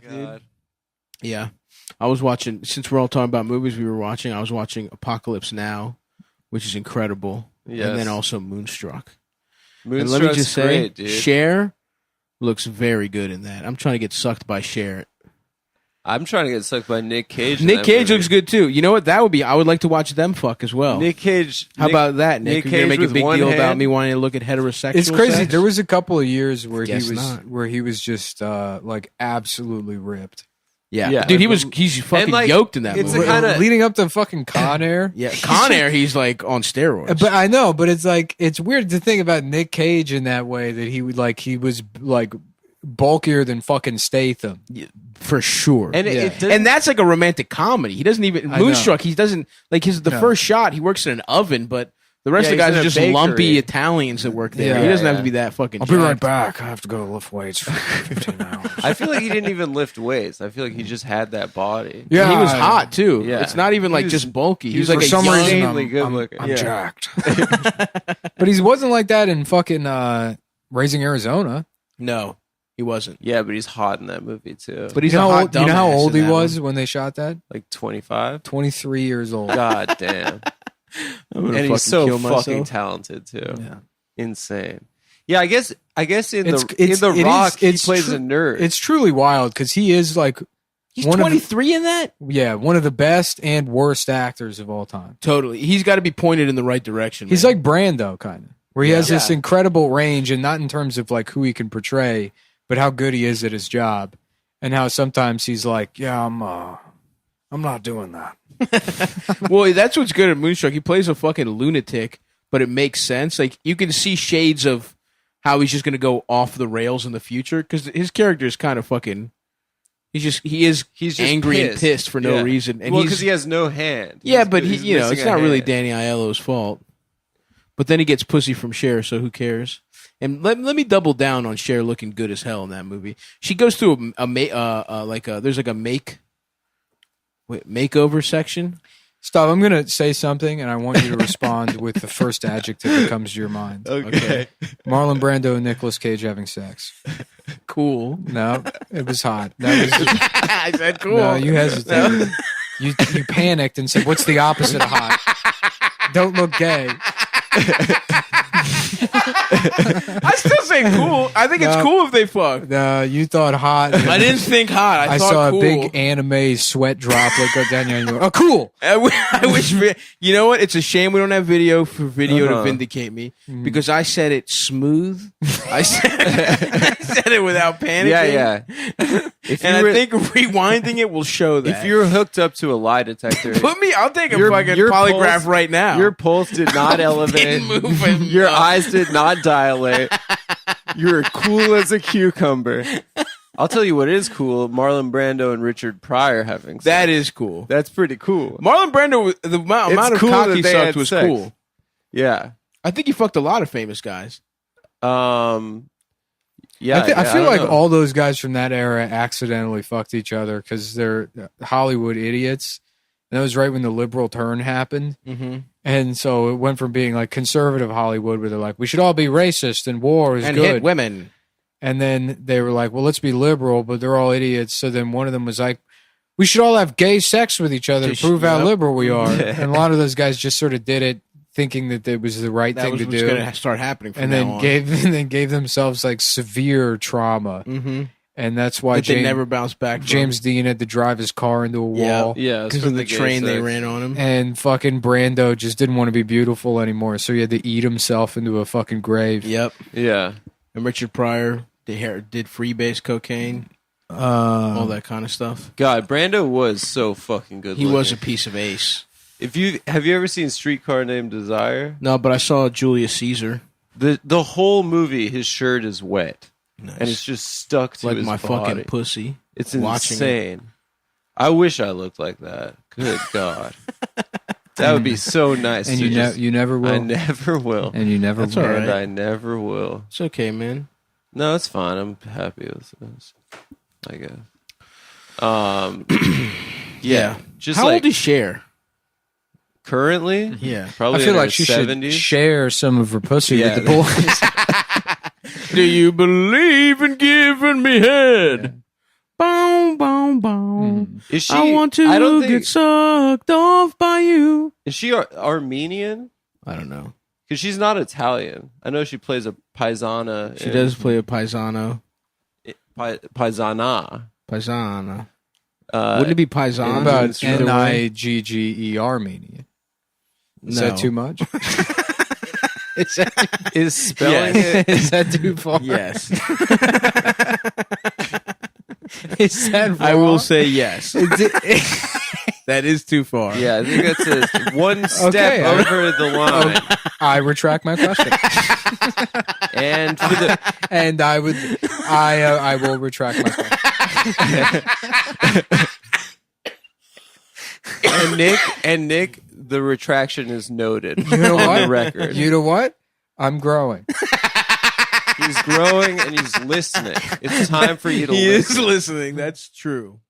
Fuck, God. dude. Yeah. I was watching, since we're all talking about movies I was watching Apocalypse Now, which is incredible. Yes. And then also Moonstruck. And Moonstruck's let me just say, great, dude. Cher looks very good in that. I'm trying to get sucked by Cher. I'm trying to get sucked by Nick Cage. in Nick that Cage movie. looks good too. You know what? That would be. I would like to watch them fuck as well. Nick Cage. How about that, Nick? Nick You're gonna Cage make a with big one deal about hand? me wanting to look at heterosexual. It's crazy. sex? There was a couple of years where Guess he was not. where he was just like absolutely ripped. Yeah. Yeah. Dude, he's fucking like, yoked in that it's movie. a kinda- Leading up to fucking Con Air. Yeah, Con Air, he's like on steroids. But I know, but it's like it's weird to think about Nick Cage in that way that he was like bulkier than fucking Statham. For sure. And Yeah. it doesn't- And that's like a romantic comedy. He doesn't even I know. Moonstruck. He doesn't like the No. first shot. He works in an oven, but the rest Yeah, of the he's guys in are a just bakery. lumpy Italians that work there. Yeah, he doesn't have yeah. to be that fucking. I'll be right jacked. back. I have to go lift weights for 15 hours. I feel like he didn't even lift weights. I feel like he just had that body. Yeah, And he was hot too. Yeah. It's not even He like was- just bulky. He was for like a some young, reason, I'm, insanely good I'm- looking. I'm Yeah. jacked. But he wasn't like that in fucking Raising Arizona. No, he wasn't. Yeah, but he's hot in that movie too. But he's you a know, hot you know how dumbass old in he that was one. when they shot that? like 25. 23 years old. God damn. I'm gonna And he's fucking so kill fucking myself. talented too. Yeah. Insane. Yeah, I guess in It's- the it's- in the it Rock is- he plays tru- a nerd. It's truly wild because he is like, He's one of the- 23 in that. one of the best and worst actors of all time. Totally. He's got to be pointed in the right direction. He's man. like Brando, kind of, where he has this Yeah. incredible range, and not in terms of like who he can portray, but how good he is at his job, and how sometimes he's like, "Yeah, I'm not doing that." Well, that's what's good at Moonstruck. He plays a fucking lunatic, but it makes sense. Like you can see shades of how he's just going to go off the rails in the future because his character is kind of fucking. He's just angry and pissed for no Yeah. reason, and well, he's because he has no hand. yeah, but he's it's missing not a really hand. Danny Aiello's fault. But then he gets pussy from Cher, so who cares? And let me double down on Cher looking good as hell in that movie. She goes through there's like a makeover section. Stop! I'm gonna say something, and I want you to respond with the first adjective that comes to your mind. Okay. Marlon Brando and Nicolas Cage having sex. Cool. No, it was hot. That was I said cool. no. You hesitated. You panicked and said, "What's the opposite of hot?" Don't look gay. I still say cool. I think it's No. cool if they fuck. You thought hot. I didn't think hot. I thought saw cool. a big anime sweat droplet go down your. Oh, cool. I wish. You know what? It's a shame we don't have video for video to Uh-huh. vindicate me because I said it smooth. I said it without panicking. Yeah. If And you were, I think rewinding it will show that. if you're hooked up to a lie detector, put me, I'll take a Your- fucking your polygraph pulse- right now. your pulse did not elevate. Didn't move Your enough. eyes did not dilate. You're cool as a cucumber. I'll tell you what is cool: Marlon Brando and Richard Pryor having sex. That is cool. That's pretty cool. Marlon Brando, the amount of cool cock that he they sucked had was sex. cool. Yeah. I think he fucked a lot of famous guys. Yeah. I feel don't like know. all those guys from that era accidentally fucked each other because they're Hollywood idiots. And that was right when the liberal turn happened. Mm-hmm. And so it went from being like conservative Hollywood, where they're like, we should all be racist and war is And good. hit women. And then they were like, well, let's be liberal, but they're all idiots. So then one of them was like, we should all have gay sex with each other to Just- prove how yep. liberal we are. And a lot of those guys just sort of did it thinking that it was the right That thing was to what's do. going to start happening from And now then on. gave themselves like severe trauma. Mm-hmm. And that's why But they never bounced back. From. James Dean had to drive his car into a Yeah. wall. Yeah, it's because from of the gay train they sex. ran on him. And fucking Brando just didn't want to be beautiful anymore, so he had to eat himself into a fucking grave. Yep. Yeah. And Richard Pryor did freebase cocaine, all that kind of stuff. God, Brando was so fucking good. He was a piece of ace. Have you ever seen Streetcar Named Desire? No, but I saw Julius Caesar. The whole movie, his shirt is wet. Nice. And it's just stuck to like his my body. fucking pussy. It's watching insane. I wish I looked like that. Good God. That would be so nice. And to you just- you never will. I never will. And you never That's will. all right. And I never will. It's okay, man. No, it's fine. I'm happy with this. I guess. Yeah. Just How like old is Cher? currently, Yeah. probably I feel in like her she 70s. should share some of her pussy Yeah. with the boys. Do you believe in giving me head? Boom, boom, boom. Is she? I want to I don't get think. sucked off by you. Is she Armenian? I don't know. Because she's not Italian. I know she plays a paisana. She does play a paisano. Paisana. Paisana. Wouldn't it be paisan? What about either way. Nigger Armenian? Is No. that too much? Is spelling it? Is that too far? Yes. Is that I will wrong? say yes. That is too far. Yeah, I think that's one step Okay. over the line. I retract my question, And for the and I will retract my question. and Nick, the retraction is noted You know on what? the record. You know what? I'm growing. He's growing and he's listening. It's time for you to He listen. is listening. That's true.